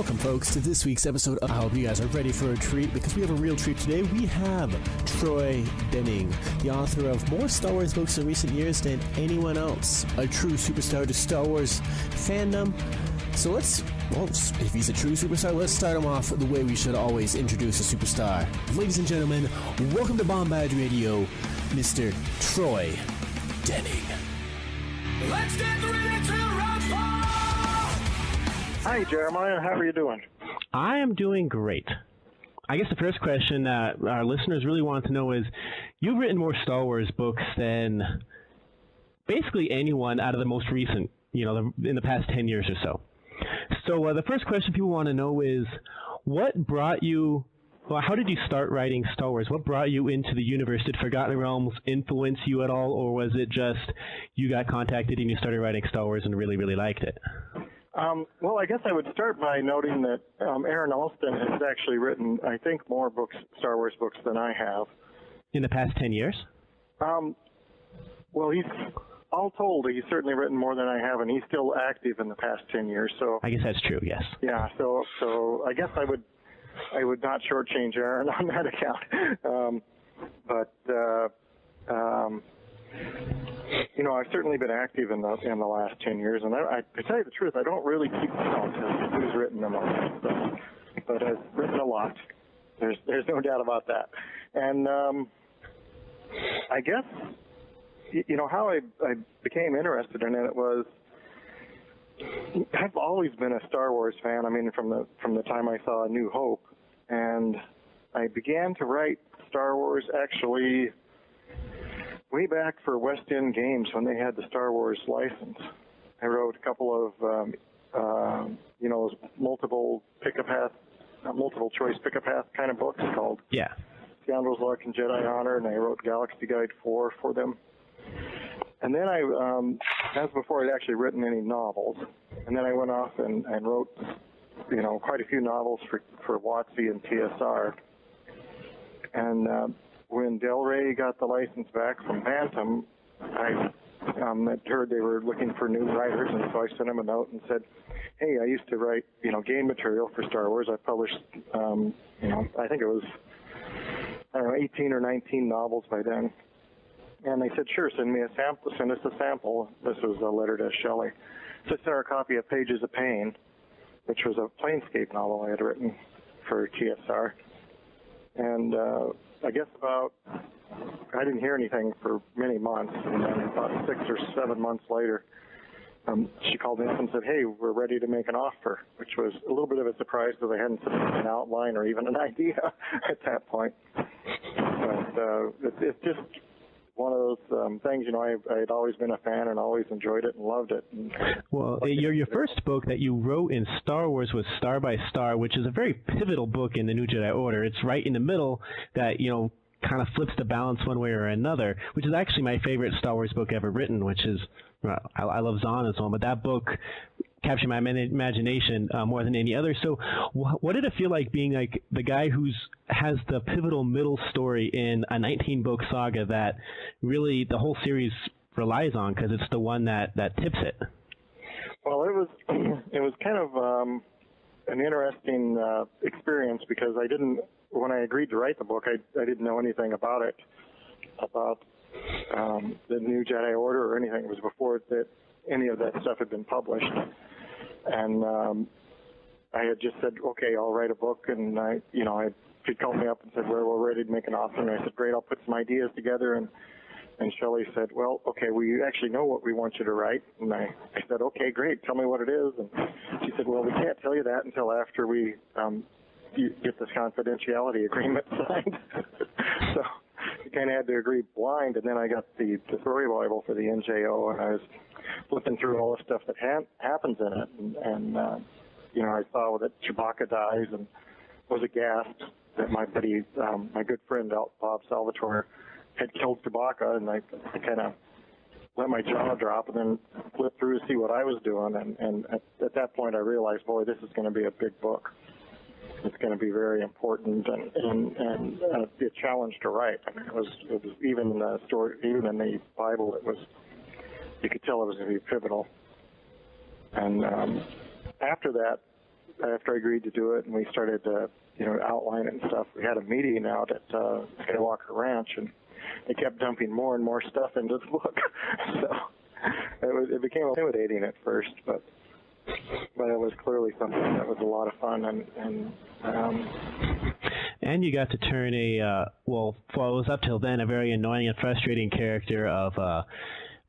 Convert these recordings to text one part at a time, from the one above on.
Welcome, folks, to this week's episode. I hope you guys are ready for a treat, because we have a real treat today. We have Troy Denning, the author of more Star Wars books in recent years than anyone else. A true superstar to Star Wars fandom. So if he's a true superstar, let's start him off the way we should always introduce a superstar. Ladies and gentlemen, welcome to Bombad Radio, Mr. Troy Denning. Let's get ready to rumble! Hi, Jeremiah. How are you doing? I am doing great. I guess the first question that our listeners really want to know is, you've written more Star Wars books than basically anyone out of the most recent, in the past 10 years or so. So the first question people want to know is, how did you start writing Star Wars? What brought you into the universe? Did Forgotten Realms influence you at all, or was it just you got contacted and you started writing Star Wars and really, really liked it? Well, I guess I would start by noting that Aaron Alston has actually written, I think, more Star Wars books than I have. In the past 10 years? Well, all told, he's certainly written more than I have, and he's still active in the past 10 years. So I guess that's true, yes. Yeah, so I guess I would not shortchange Aaron on that account. I've certainly been active in the last 10 years, and to tell you the truth, I don't really keep count of who's written them all, but I've written a lot. There's no doubt about that. And I guess how I became interested in it was, I've always been a Star Wars fan. I mean, from the time I saw A New Hope, and I began to write Star Wars actually way back for West End Games when they had the Star Wars license. I wrote a couple of multiple choice pick a path kind of books called Scoundrel's Luck and Jedi Honor, and I wrote Galaxy Guide 4 for them. And then that's before I'd actually written any novels. And then I went off and wrote, quite a few novels for WotC and TSR. And when Del Rey got the license back from Bantam, I heard they were looking for new writers, and so I sent him a note and said, hey, I used to write, game material for Star Wars. I published, I think it was, 18 or 19 novels by then. And they said, sure, send us a sample. This was a letter to Shelley. So I sent her a copy of Pages of Pain, which was a Planescape novel I had written for TSR. And I guess I didn't hear anything for many months, and then about 6 or 7 months later, she called me up and said, hey, we're ready to make an offer, which was a little bit of a surprise because I hadn't submitted an outline or even an idea at that point. But it's just one of those things, I had always been a fan and always enjoyed it and loved it. Well, your first book that you wrote in Star Wars was Star by Star, which is a very pivotal book in the New Jedi Order. It's right in the middle that, kind of flips the balance one way or another, which is actually my favorite Star Wars book ever written, which is, I love Zahn and so on, but that book captured my imagination more than any other. So what did it feel like being like the guy has the pivotal middle story in a 19-book saga that really the whole series relies on, because it's the one that tips it? Well, it was kind of an interesting experience, because when I agreed to write the book, I didn't know anything about it, about the New Jedi Order or anything. It was before any of that stuff had been published. And I had just said, okay, I'll write a book. And she called me up and said, we're ready to make an offer. And I said, great, I'll put some ideas together. And Shelley said, well, okay, we actually know what we want you to write. And I said, okay, great, tell me what it is. And she said, well, we can't tell you that until after we get this confidentiality agreement signed. So you kind of had to agree blind. And then I got the story Bible for the NJO, and I was flipping through all the stuff that happens in it. And I saw that Chewbacca dies, and was aghast that my buddy, my good friend Bob Salvatore, had killed Chewbacca, and I kind of let my jaw drop and then flipped through to see what I was doing. And at that point, I realized, boy, this is going to be a big book. It's going to be very important and be a challenge to write. I mean, it was even in the story, even in the Bible, you could tell it was going to be pivotal. And after that, after I agreed to do it, and we started to, outline it and stuff, we had a meeting out at Skywalker Ranch, and they kept dumping more and more stuff into the book. So it became intimidating at first, but it was clearly something that was a lot of fun, and you got to turn it was up till then a very annoying and frustrating character of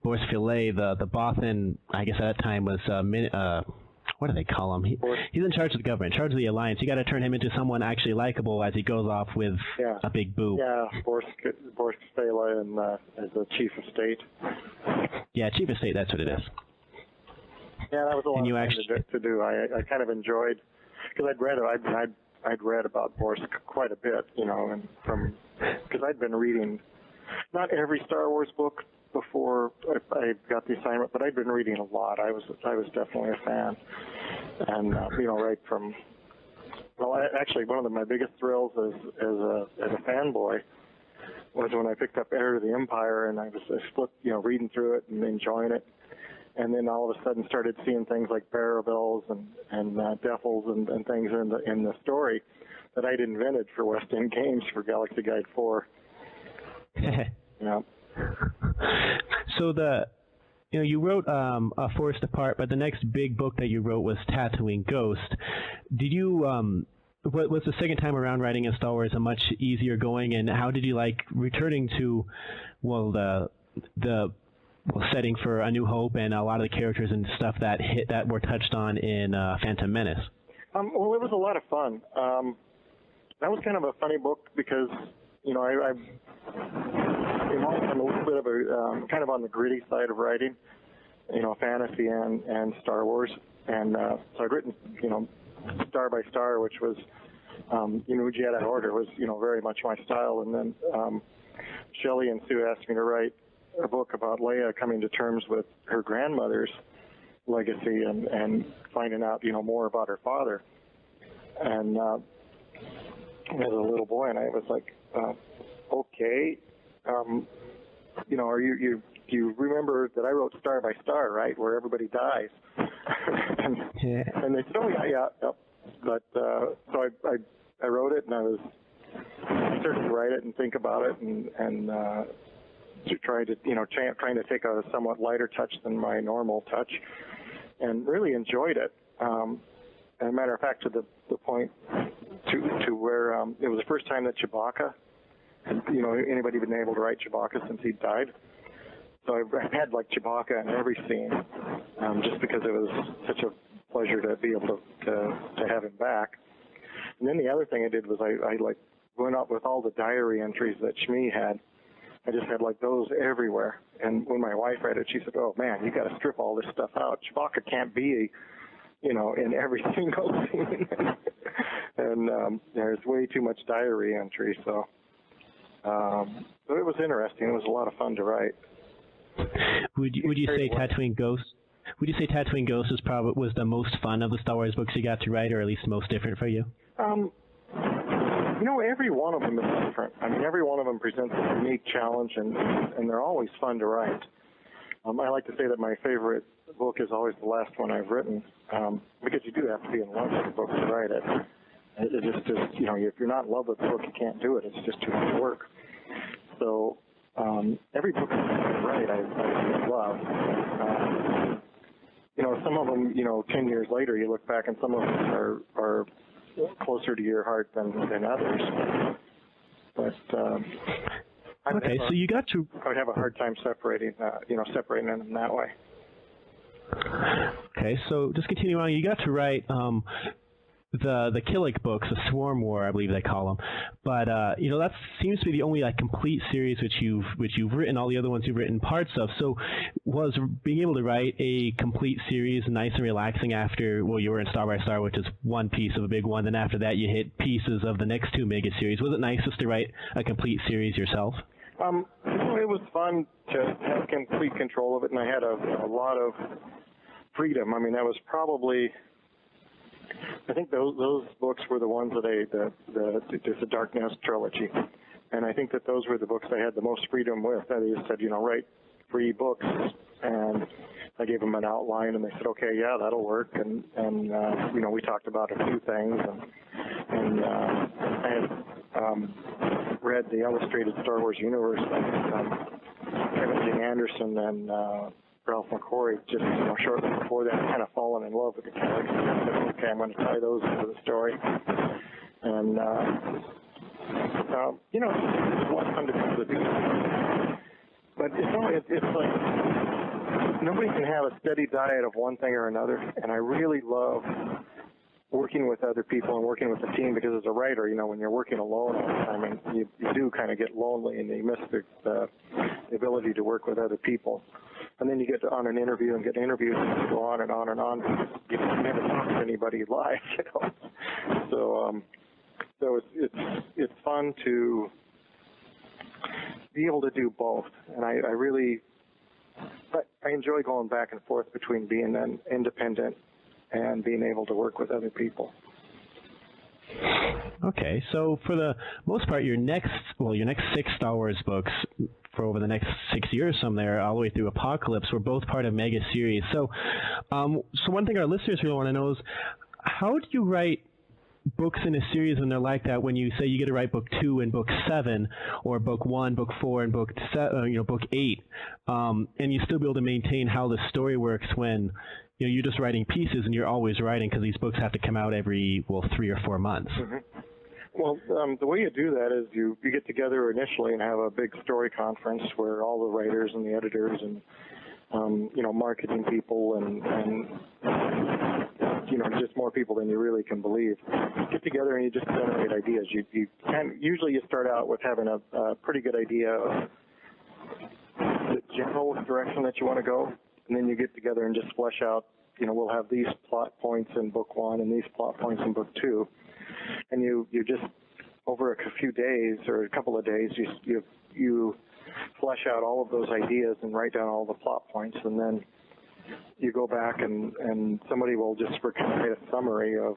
Boris Filet, the Bothan, I guess at that time was what do they call him? He's in charge of the government, in charge of the alliance. You got to turn him into someone actually likable as he goes off with a big boob. Yeah, Boris Filet and as the chief of state. Yeah, chief of state. That's what it is. Yeah, that was a lot of fun to do. I kind of enjoyed, because I'd read about Boris quite a bit, and because I'd been reading not every Star Wars book before I got the assignment, but I'd been reading a lot. I was definitely a fan, and right from actually one of my biggest thrills as a fanboy was when I picked up Heir to the Empire, and I was reading through it and enjoying it. And then all of a sudden started seeing things like Barabels and Defils and things in the story that I'd invented for West End Games for Galaxy Guide 4. Yeah. So you wrote A Forest Apart, but the next big book that you wrote was Tatooine Ghost. Did you was the second time around writing in Star Wars a much easier going, and how did you like returning to the setting for A New Hope and a lot of the characters and stuff that were touched on in Phantom Menace? Well, it was a lot of fun. That was kind of a funny book because, I'm a little bit of a kind of on the gritty side of writing, fantasy and Star Wars, and so I'd written, Star by Star, which was, Jedi Order was, very much my style, and then Shelley and Sue asked me to write a book about Leia coming to terms with her grandmother's legacy and finding out, more about her father. And as a little boy, and I was like, okay, are you remember that I wrote Star by Star, right, where everybody dies? and they said, oh yeah. But so I wrote it, and I started to write it and think about it, and to try to trying to take a somewhat lighter touch than my normal touch, and really enjoyed it. And as a matter of fact, to the point to where it was the first time that Chewbacca, anybody been able to write Chewbacca since he died. So I've had like Chewbacca in every scene, just because it was such a pleasure to be able to have him back. And then the other thing I did was I like went up with all the diary entries that Shmi had. I just had like those everywhere. And when my wife read it, she said, "Oh man, you got to strip all this stuff out. Chewbacca can't be, in every single scene." And there's way too much diary entry. So it was interesting. It was a lot of fun to write. Would you say Tatooine Ghost? Would you say Tatooine Ghost was the most fun of the Star Wars books you got to write, or at least most different for you? Every one of them is different. I mean, every one of them presents a unique challenge, and they're always fun to write. I like to say that my favorite book is always the last one I've written, because you do have to be in love with the book to write it. It just if you're not in love with the book, you can't do it. It's just too much work. So every book I write, I love. Some of them, 10 years later, you look back, and some of them are closer to your heart than others. But okay, so you got to. I would have a hard time separating them that way. Okay, so just continue on. You got to write the Killick books, the Swarm War, I believe they call them. But that seems to be the only complete series which you've written. All the other ones you've written parts of. So was being able to write a complete series nice and relaxing after you were in Star by Star, which is one piece of a big one. Then after that you hit pieces of the next two mega series. Was it nice just to write a complete series yourself? It was fun to have complete control of it, and I had a lot of freedom. I mean, that was probably. I think those books were the ones that the Dark Nest trilogy, and I think that those were the books I had the most freedom with. That is, said, write 3 books, and I gave them an outline, and they said, okay, yeah, that'll work. And you know, we talked about a few things, and I had read the Illustrated Star Wars Universe by Kevin J. Anderson and Ralph McQuarrie, just shortly before that, kind of fallen in love with the characters. I said, okay, I'm going to tie those into the story. And, you know, it's a lot of fun to come to do. But it's like nobody can have a steady diet of one thing or another, and I really love working with other people and working with the team, because as a writer, you know, when you're working alone all the time, and you do kind of get lonely and you miss the ability to work with other people. And then you get on an interview and get interviewed and you go on and on and on. You never talk to anybody live, you know. So it's fun to be able to do both, and I enjoy going back and forth between being an independent and being able to work with other people. Okay, so for the most part, your next 6 Star Wars books for over the next 6 years, some there all the way through Apocalypse, were both part of Mega Series. So, so one thing our listeners really want to know is, how do you write books in a series when they're like that? When you say you get to write book 2 and book 7, or book 1, book 4, and book 8, and you still be able to maintain how the story works when you're just writing pieces and you're always writing, because these books have to come out every 3 or 4 months. Mm-hmm. Well, the way you do that is you get together initially and have a big story conference where all the writers and the editors and marketing people and just more people than you really can believe get together, and you just generate ideas. Usually you start out with having a pretty good idea of the general direction that you want to go, and then you get together and just flesh out. We'll have these plot points in book 1 and these plot points in book 2, and you just over a few days or a couple of days you flesh out all of those ideas and write down all the plot points, and then you go back and somebody will just write a summary of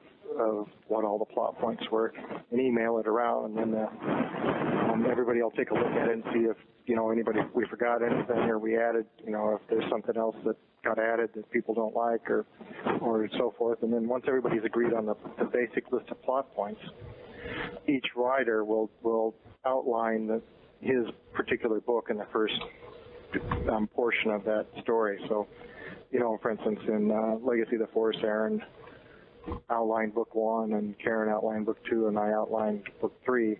what all the plot points were and email it around, and then everybody will take a look at it and see if we forgot anything or we added, if there's something else that got added that people don't like or so forth. And then once everybody's agreed on the basic list of plot points, each writer will outline his particular book in the first portion of that story. So, for instance, in Legacy of the Force, Aaron outlined book 1 and Karen outlined book 2 and I outlined book 3.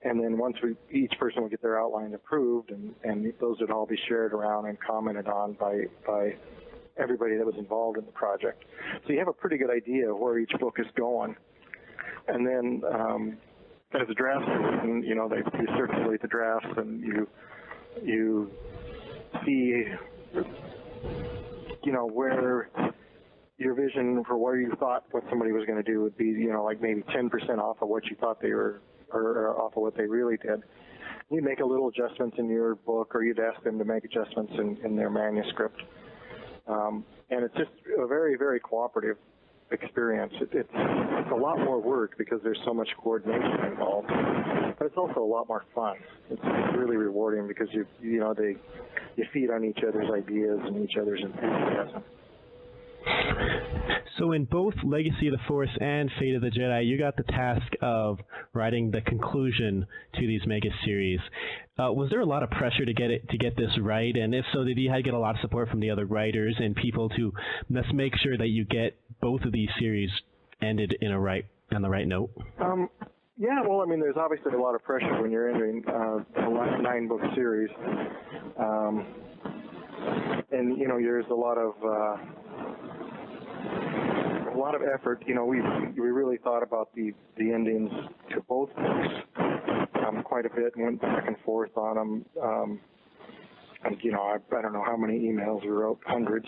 And then once each person would get their outline approved, and those would all be shared around and commented on by everybody that was involved in the project. So you have a pretty good idea of where each book is going. And then as the drafts are written, you circulate the drafts, and you see, where your vision for where you thought what somebody was going to do would be, like maybe 10% off of what you thought they were, or off of what they really did. You make a little adjustments in your book, or you'd ask them to make adjustments in their manuscript. And it's just a very, very cooperative experience. It's a lot more work because there's so much coordination involved, but it's also a lot more fun. It's really rewarding because you feed on each other's ideas and each other's enthusiasm. So in both Legacy of the Force and Fate of the Jedi, you got the task of writing the conclusion to these mega series. Was there a lot of pressure to get this right? And if so, did you get a lot of support from the other writers and people to make sure that you get both of these series ended on the right note? Yeah, well, there's obviously a lot of pressure when you're entering a 9-book series, and there's a lot of effort. We really thought about the endings to both books quite a bit and went back and forth on them. And I don't know how many emails we wrote, hundreds,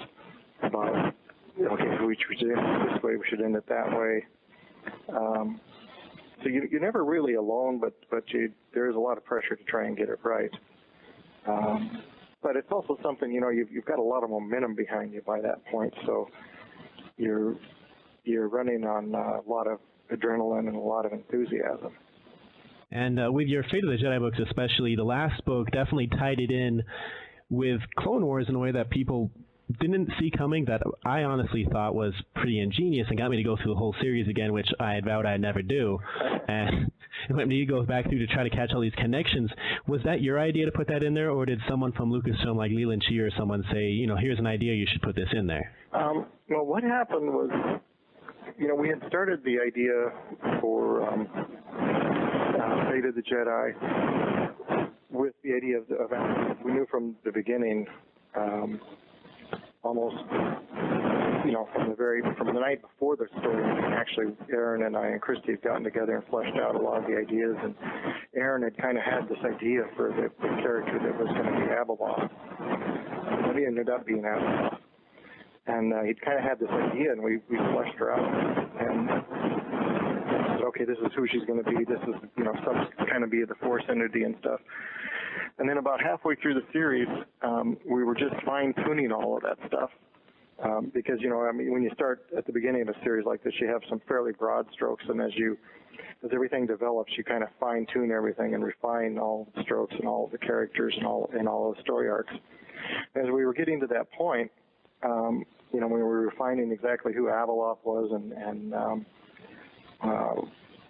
about we should end it this way, we should end it that way. So you're never really alone, but there is a lot of pressure to try and get it right. But it's also something, you've got a lot of momentum behind you by that point, so you're running on a lot of adrenaline and a lot of enthusiasm. And with your Fate of the Jedi books especially, the last book definitely tied it in with Clone Wars in a way that people didn't see coming that I honestly thought was pretty ingenious and got me to go through the whole series again, which I had vowed I'd never do. And when you go back through to try to catch all these connections, was that your idea to put that in there, or did someone from Lucasfilm like Leland Chee or someone say, here's an idea, you should put this in there? Well, what happened was, we had started the idea for Fate of the Jedi with the idea of we knew from the beginning, almost, from the night before the story, actually, Aaron and I and Christy had gotten together and fleshed out a lot of the ideas, and Aaron had kind of had this idea for the character that was going to be Abeloth. But he ended up being Abeloth. And he'd kind of had this idea, and we fleshed her out, and said, okay, this is who she's going to be. This is, some kind of be the Force entity and stuff. And then about halfway through the series, we were just fine-tuning all of that stuff. Because, when you start at the beginning of a series like this, you have some fairly broad strokes, and as everything develops, you kind of fine-tune everything and refine all the strokes and all the characters and all the story arcs. As we were getting to that point, when we were refining exactly who Abeloth was and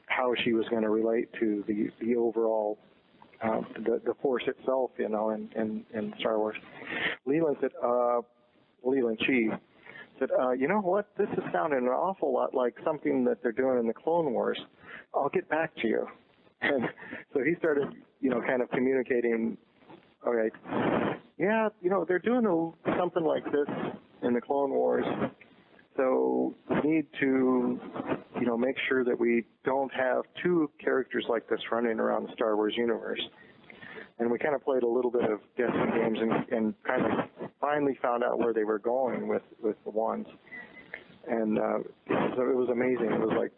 how she was going to relate to the overall the Force itself, in Star Wars, Leland Chee said, you know what, this is sounding an awful lot like something that they're doing in the Clone Wars. I'll get back to you. And so he started, kind of communicating, all right, yeah, they're doing something like this in the Clone Wars, so we need to, make sure that we don't have two characters like this running around the Star Wars universe. And we kind of played a little bit of guessing games and kind of finally found out where they were going with the ones. And so it was amazing. It was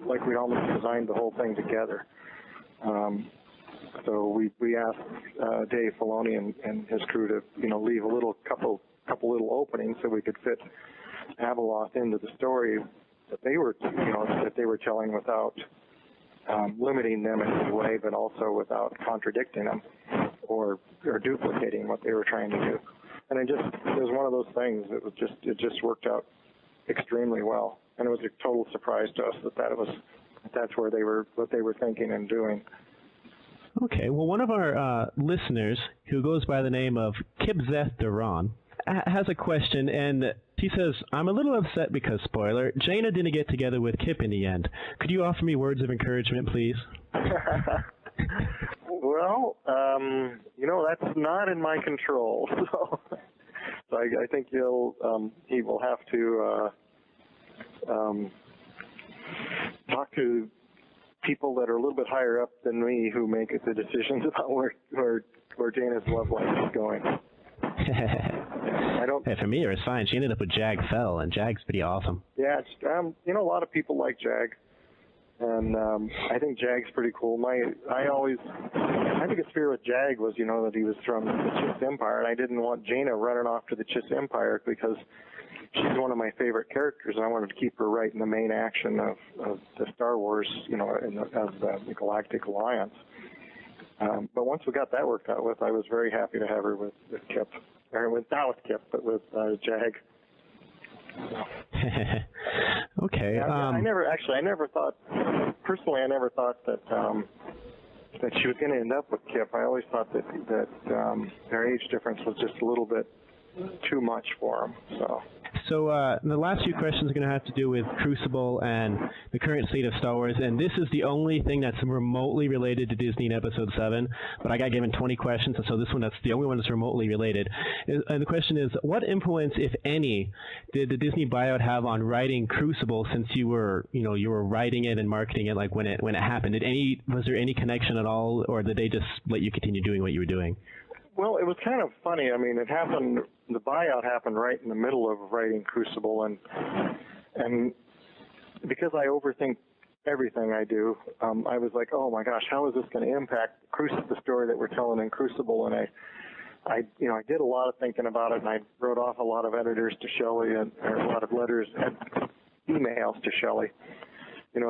like we almost designed the whole thing together. So we asked Dave Filoni and his crew to leave a couple little openings so we could fit Abeloth into the story that they were telling without limiting them in any way, but also without contradicting them or duplicating what they were trying to do. And it was one of those things. It just worked out extremely well, and it was a total surprise to us that's what they were thinking and doing. Okay, well, one of our listeners, who goes by the name of Kibzeth Duran, has a question, and he says, I'm a little upset because, spoiler, Jaina didn't get together with Kip in the end. Could you offer me words of encouragement, please? Well, that's not in my control, so I think he will have to talk to people that are a little bit higher up than me who make the decisions about where Jaina's love life is going. Hey, for me, it was fine. She ended up with Jag Fell, and Jag's pretty awesome. Yeah, a lot of people like Jag, and I think Jag's pretty cool. My biggest fear with Jag was, that he was from the Chiss Empire, and I didn't want Jaina running off to the Chiss Empire because she's one of my favorite characters, and I wanted to keep her right in the main action of the Star Wars, of the Galactic Alliance. But once we got that worked out with, I was very happy to have her with Kip. Or not with Kip, but with Jag. Okay. I never thought that she was going to end up with Kip. I always thought that their age difference was just a little bit too much for him. So the last few questions are going to have to do with Crucible and the current state of Star Wars, and this is the only thing that's remotely related to Disney in Episode 7, but I got given 20 questions, and so this one, that's the only one that's remotely related. And the question is, what influence, if any, did the Disney buyout have on writing Crucible since you were writing it and marketing it when it happened? Was there any connection at all, or did they just let you continue doing what you were doing? Well, it was kind of funny. I mean, the buyout happened right in the middle of writing Crucible, and because I overthink everything I do, I was like, oh my gosh, how is this going to impact the story that we're telling in Crucible? And I did a lot of thinking about it, and I wrote off a lot of editors to Shelley, and a lot of emails to Shelley.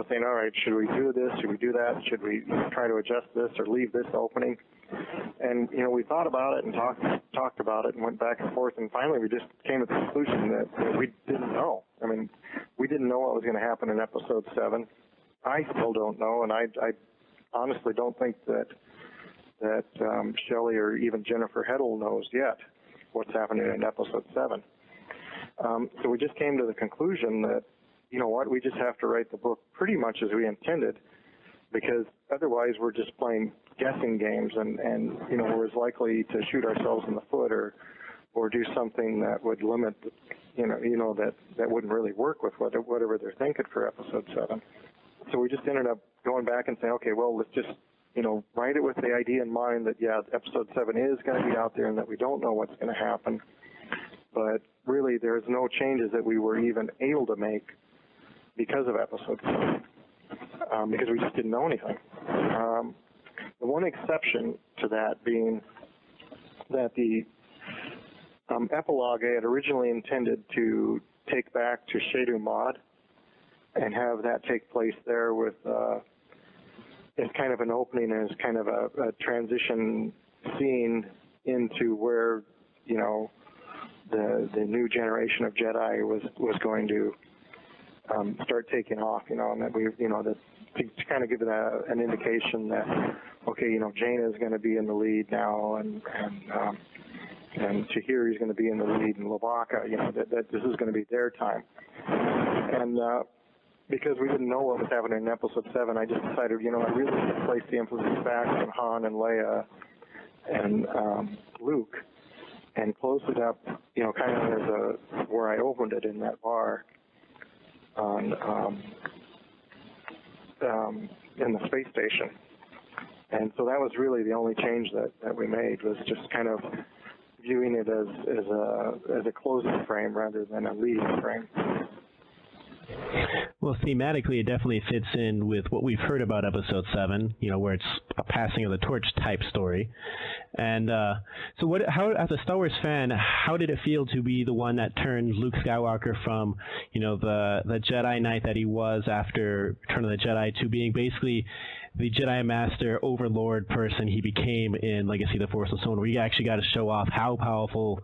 saying, all right, should we do this? Should we do that? Should we try to adjust this or leave this opening? And, we thought about it and talked about it and went back and forth, and finally we just came to the conclusion that we didn't know. I mean, we didn't know what was going to happen in episode 7. I still don't know, and I honestly don't think that Shelley or even Jennifer Heddle knows yet what's happening in episode 7. So we just came to the conclusion that, we just have to write the book pretty much as we intended, because otherwise we're just playing guessing games, and we're as likely to shoot ourselves in the foot or do something that would limit, that wouldn't really work with whatever they're thinking for episode 7. So we just ended up going back and saying, okay, well, let's just, write it with the idea in mind that, episode 7 is going to be out there and that we don't know what's going to happen. But really, there's no changes that we were even able to make because of episode 7, because we just didn't know anything. The one exception to that being that the epilogue I had originally intended to take back to Shadu Mod and have that take place there with as kind of an opening and as kind of a transition scene into where the new generation of Jedi was going to start taking off, and that we, that to kind of give it an indication that, okay, Jaina is going to be in the lead now, and Tahiri is going to be in the lead, and Lubaka, that this is going to be their time. And because we didn't know what was happening in episode 7, I just decided, I really need to place the emphasis back on Han and Leia and Luke, and close it up, kind of as where I opened it in that bar on in the space station. And so that was really the only change that we made, was just kind of viewing it as a closing frame rather than a leading frame. Well, thematically, it definitely fits in with what we've heard about episode 7, where it's a passing of the torch type story. And so as a Star Wars fan, how did it feel to be the one that turned Luke Skywalker from, the Jedi Knight that he was after Return of the Jedi to being basically the Jedi Master Overlord person he became in Legacy of the Force Unleashed, where you actually got to show off how powerful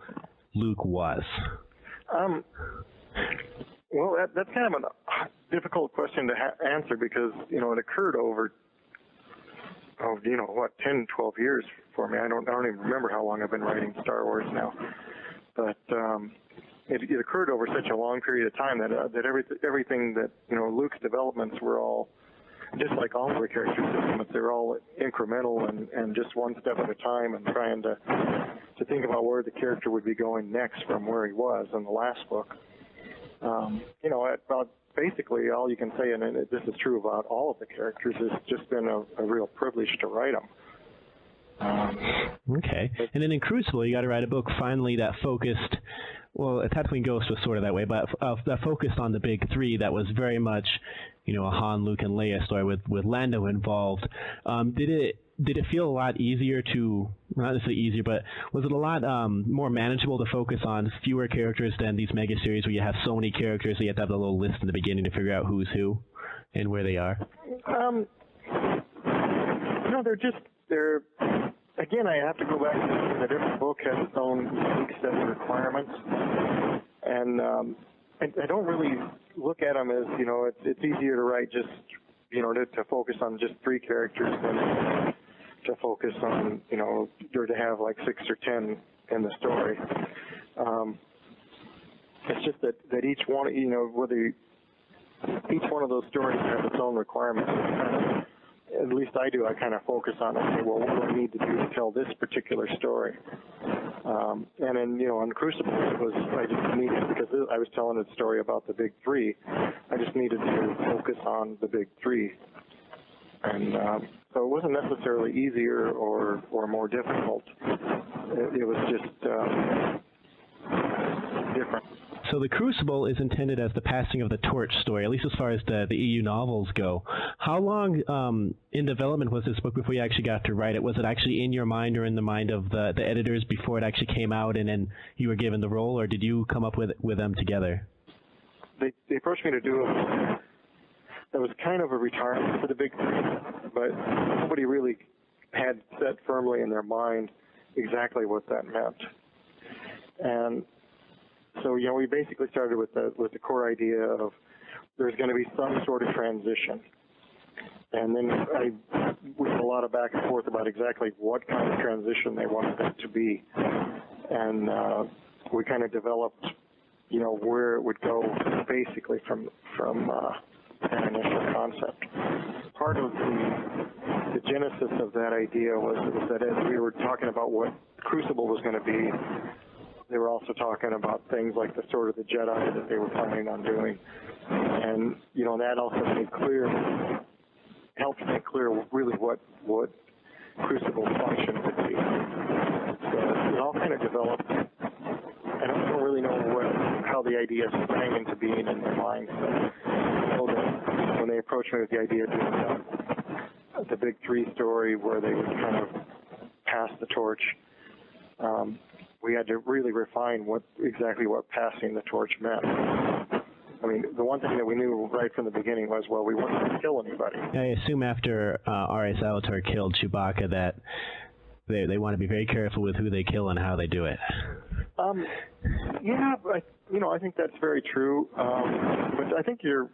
Luke was? Well, that's kind of a difficult question to answer, because, it occurred over, 10, 12 years for me. I don't even remember how long I've been writing Star Wars now. But it occurred over such a long period of time that everything that, Luke's developments were all, just like all of the character developments, they were all incremental and just one step at a time, and trying to think about where the character would be going next from where he was in the last book. About basically all you can say, and this is true about all of the characters, it's just been a real privilege to write them. Okay. And then in Crucible, you got to write a book finally that focused, well, Tatooine Ghost was sort of that way, but that focused on the big three, that was very much, a Han, Luke, and Leia story with Lando involved. Did it feel a lot easier to, not necessarily easier, but was it a lot more manageable to focus on fewer characters than these mega series where you have so many characters that you have to have a little list in the beginning to figure out who's who and where they are? They're again, I have to go back to that every book has its own unique set of requirements, and I don't really look at them as, it's easier to write just, to focus on just 3 characters than to focus on, or to have like 6 or 10 in the story. It's just that each one, whether each one of those stories has its own requirements. At least I do. I kind of focus on, okay, well, what do I need to do to tell this particular story? And then, on Crucible, I just needed, because I was telling a story about the big 3, I just needed to focus on the big 3. And so it wasn't necessarily easier or more difficult. It was just different. So the Crucible is intended as the passing of the torch story, at least as far as the EU novels go. How long in development was this book before you actually got to write it? Was it actually in your mind or in the mind of the editors before it actually came out and then you were given the role, or did you come up with them together? They approached me to do it. it was kind of a retirement for the big three, but nobody really had set firmly in their mind exactly what that meant. And so, you know, we basically started with the core idea of there's going to be some sort of transition. And then we had a lot of back and forth about exactly what kind of transition they wanted it to be. And we kind of developed, you know, where it would go basically from an initial concept. Part of the genesis of that idea was that as we were talking about what Crucible was going to be, they were also talking about things like the Sword of the Jedi that they were planning on doing. And, you know, that also helped make clear really what Crucible's function would be. So it all kind of developed. I don't really know how the idea sprang into being in their minds. So I know that when they approached me with the idea of doing the big three story where they would kind of pass the torch, we had to really refine exactly what passing the torch meant. I mean, the one thing that we knew right from the beginning was, well, we weren't going to kill anybody. I assume after R.A. Salvatore killed Chewbacca that they want to be very careful with who they kill and how they do it. Yeah, I think that's very true. But I think you're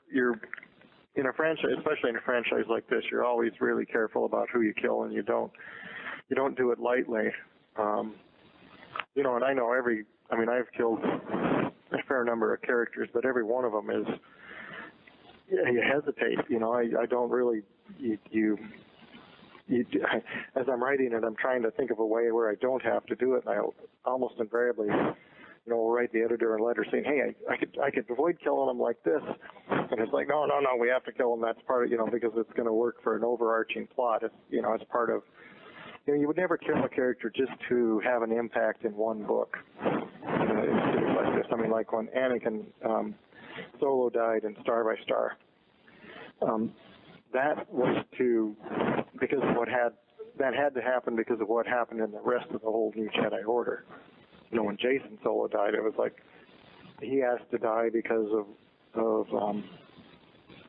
in a franchise, especially in a franchise like this, you're always really careful about who you kill, and you don't do it lightly. You know, and I know I've killed a fair number of characters, but every one of them is, you hesitate. You know, I don't really, as I'm writing it, I'm trying to think of a way where I don't have to do it, and I almost invariably, you know, will write the editor a letter saying, hey, I could avoid killing them like this, and it's like, no, we have to kill them. That's part of, you know, because it's going to work for an overarching plot. It's, you know, it's part of, you know, you would never kill a character just to have an impact in one book. In series like this, I mean, like when Anakin Solo died in Star by Star. That was because of that had to happen because of what happened in the rest of the whole New Jedi Order. You know, when Jason Solo died, it was like he has to die because of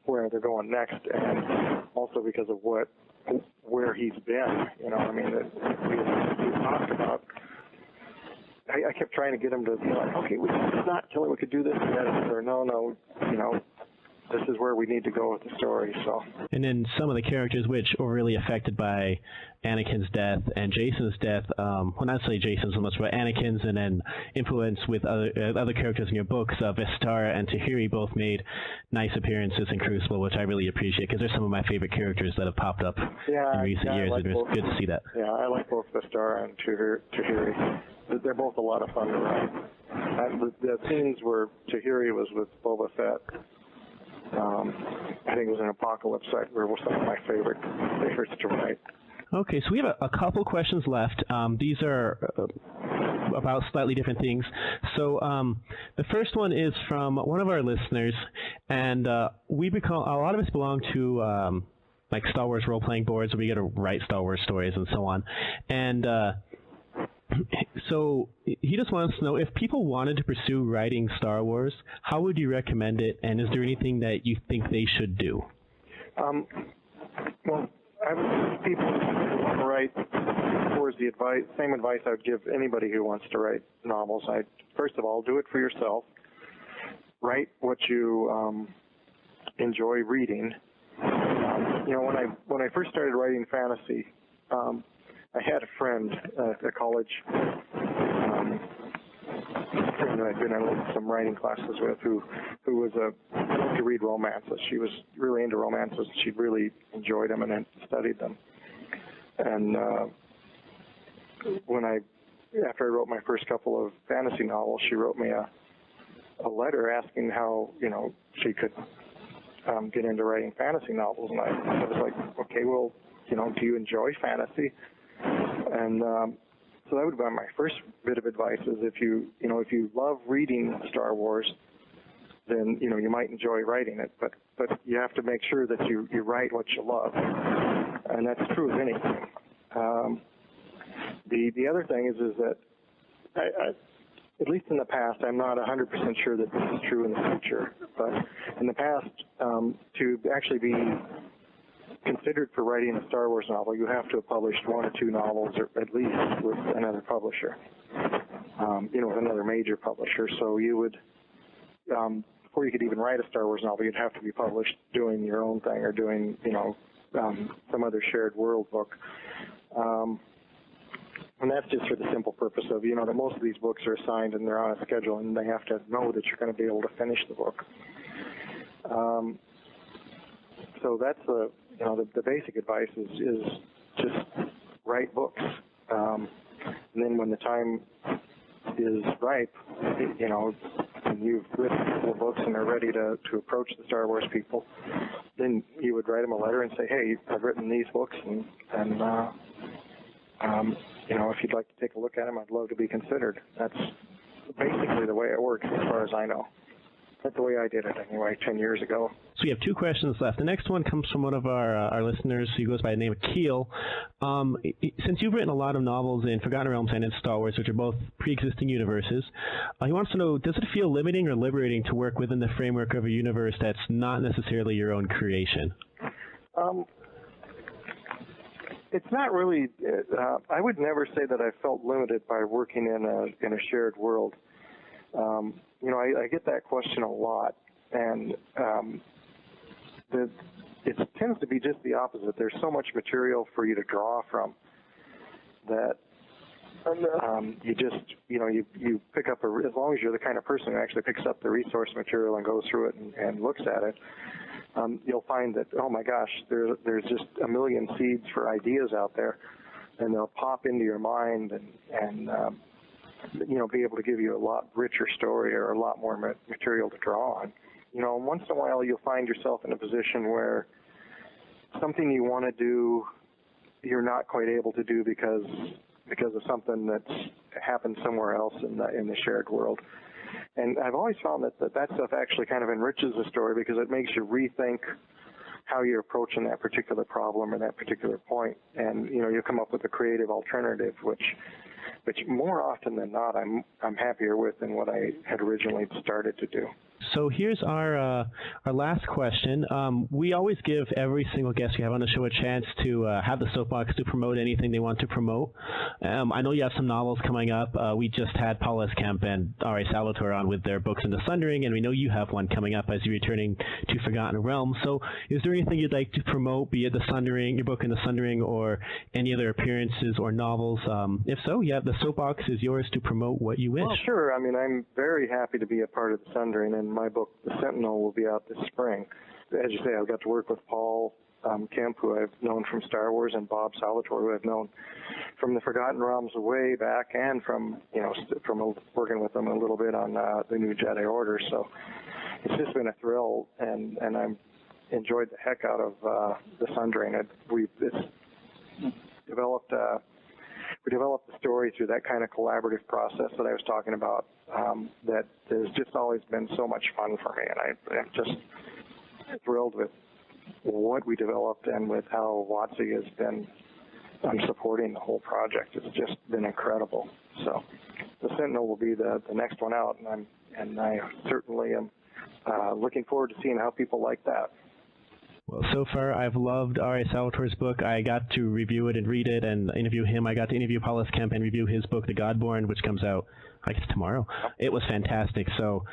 where they're going next, and also because of where he's been. You know, I mean, we talked about. I kept trying to get him to be like, okay, it's not killing, we could do this and that, or no, you know, this is where we need to go with the story. So. And then some of the characters which were really affected by Anakin's death and Jason's death, well, not say Jason so much, but Anakin's, and then influence with other characters in your books, Vestara and Tahiri both made and appearances in Crucible, which I really appreciate because they're some of my favorite characters that have popped up in recent years. Like it's good to see that. Yeah, I like both Vestara and Tahiri. They're both a lot of fun to write. The scenes where Tahiri was with Boba Fett, I think it was an Apocalypse site, were some of my favorites to write. Okay, so we have a couple questions left. These are about slightly different things. So the first one is from one of our listeners, and a lot of us belong to like Star Wars role-playing boards where we get to write Star Wars stories and so on. And so he just wants to know, if people wanted to pursue writing Star Wars, how would you recommend it, and is there anything that you think they should do? Well, I would people who want to write towards the same advice I would give anybody who wants to write novels. First of all, do it for yourself. Write what you enjoy reading. You know, when I first started writing fantasy, I had a friend at a college, friend that I'd been in some writing classes with, who was loved to read romances. She was really into romances. She'd really enjoyed them and then studied them. And after I wrote my first couple of fantasy novels, she wrote me a letter asking how, you know, she could get into writing fantasy novels. And I was like, okay, well, you know, do you enjoy fantasy? And so that would be my first bit of advice: is if you love reading Star Wars, then you know you might enjoy writing it. But you have to make sure that you write what you love, and that's true of anything. The other thing is that at least in the past, I'm not 100% sure that this is true in the future, but in the past, to actually be considered for writing a Star Wars novel, you have to have published 1 or 2 novels, or at least with another publisher, with another major publisher. So you would, before you could even write a Star Wars novel, you'd have to be published doing your own thing or doing, some other shared world book. And that's just for the simple purpose of, that most of these books are assigned and they're on a schedule, and they have to know that you're going to be able to finish the book. So that's the basic advice is just write books. And then when the time is ripe, and you've written a couple of books and are ready to approach the Star Wars people, then you would write them a letter and say, hey, I've written these books, and if you'd like to take a look at them, I'd love to be considered. That's basically the way it works as far as I know. That's the way I did it anyway, 10 years ago. So we have 2 questions left. The next one comes from one of our listeners who goes by the name of Keel. Since you've written a lot of novels in Forgotten Realms and in Star Wars, which are both pre-existing universes, he wants to know, does it feel limiting or liberating to work within the framework of a universe that's not necessarily your own creation? It's not really. I would never say that I felt limited by working in a shared world. I get that question a lot, and it tends to be just the opposite. There's so much material for you to draw from that you just, you pick up as long as you're the kind of person who actually picks up the resource material and goes through it and looks at it, you'll find that, oh my gosh, there's just a million seeds for ideas out there, and they'll pop into your mind and be able to give you a lot richer story or a lot more material to draw on. Once in a while you'll find yourself in a position where something you want to do, you're not quite able to do because of something that's happened somewhere else in the shared world. And I've always found that stuff actually kind of enriches the story because it makes you rethink how you're approaching that particular problem or that particular point. And, you come up with a creative alternative, which more often than not I'm happier with than what I had originally started to do. So here's our last question. We always give every single guest we have on the show a chance to have the soapbox to promote anything they want to promote. I know you have some novels coming up. We just had Paul Escamp and R.A. Salvatore on with their books in the Sundering, and we know you have one coming up as you're returning to Forgotten Realms. So is there anything you'd like to promote, be it the Sundering, your book in the Sundering, or any other appearances or novels? If so, the soapbox is yours to promote what you wish. Well, sure. I mean, I'm very happy to be a part of the Sundering, and my book, The Sentinel, will be out this spring. As you say, I've got to work with Paul Kemp, who I've known from Star Wars, and Bob Salvatore, who I've known from the Forgotten Realms way back, and from working with them a little bit on the New Jedi Order. So it's just been a thrill, and I've enjoyed the heck out of the Sundering. We developed the story through that kind of collaborative process that I was talking about. That has just always been so much fun for me, and I'm just thrilled with what we developed and with how WotC has been supporting the whole project. It's just been incredible. So the Sentinel will be the next one out, and I certainly am looking forward to seeing how people like that. Well, so far I've loved R.A. Salvatore's book. I got to review it and read it and interview him. I got to interview Paul Escamp and review his book, The Godborn, which comes out, I guess, tomorrow. It was fantastic. So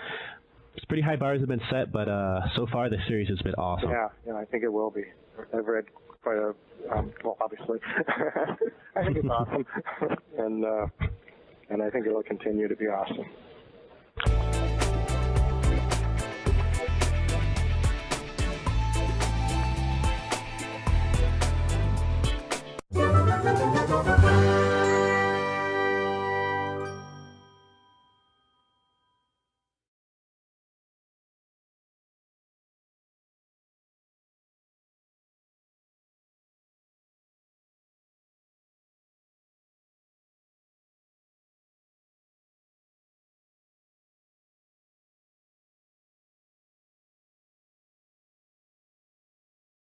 it's pretty high bars have been set, but so far the series has been awesome. Yeah, I think it will be. I've read quite a, well, obviously. I think it's awesome. And I think it'll continue to be awesome.